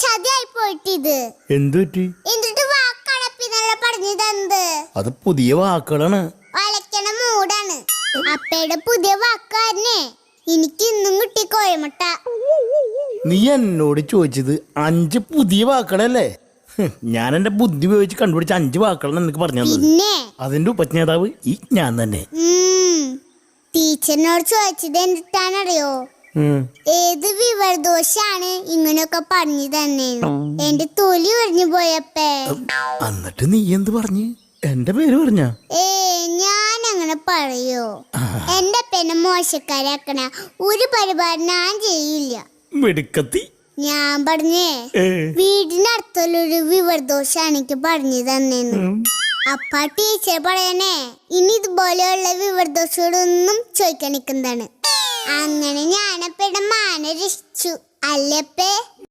ചതിയായി പോയിട്ടിത്. എന്ത് പറ്റി? എന്നിട്ട് വാക്കടപ്പിന്നല്ല പറഞ്ഞത്. അത് പുതിയ വാക്കുകളാണ്. വളയ്ക്കണ മൂടാണ്. അപ്പയുടെ പുതിയ വാക്കാരനെ എനിക്ക് ഇന്നും കിട്ടി കോഴിമുട്ട. നീ എന്നോട് ചോദിച്ചത് 5 പുതിയ വാക്കുകളല്ലേ? ഞാൻ എന്റെ ബുദ്ധി ഉപയോഗിച്ച് കണ്ടുപിടിച്ച 5 വാക്കുകളാണ് നിനക്ക് പറഞ്ഞത്. പിന്നെ അതിന്റെ ഉപജ്ഞാതാവ് ഈ ഞാൻ തന്നെ. ടീച്ചറിനോട് ചോദിച്ചത് എന്നിട്ടാണറിയോ, ഏത് വിവരദോഷാണ് ഇങ്ങനെയൊക്കെ പറഞ്ഞു തന്നെ. എന്റെ തൊലി ഒഴിഞ്ഞു പോയപ്പേ. എന്നിട്ട് നീ എന്ത് പറഞ്ഞു? എന്റെ പേര് പറഞ്ഞ? ഞാൻ അങ്ങനെ പറയോ? എന്റെ പെണ്ണെ മോശക്കാരാക്കണ ഒരു പരിപാടി ഞാൻ ചെയ്യില്ല. മെടുക്കത്തി. ഞാൻ പറഞ്ഞേ വീടിനടുത്തുള്ളൊരു വിവരദോഷാണ് എനിക്ക് പറഞ്ഞു തന്നേന്ന്. അപ്പ ടീച്ചർ പറയണേ ഇനി ഇതുപോലെയുള്ള വിവരദോഷോടൊന്നും ചോദിക്കാൻ നിൽക്കുന്നതാണ്. അങ്ങനെ ഞാനപ്പയുടെ മാന രക്ഷിച്ചു അല്ലപ്പേ.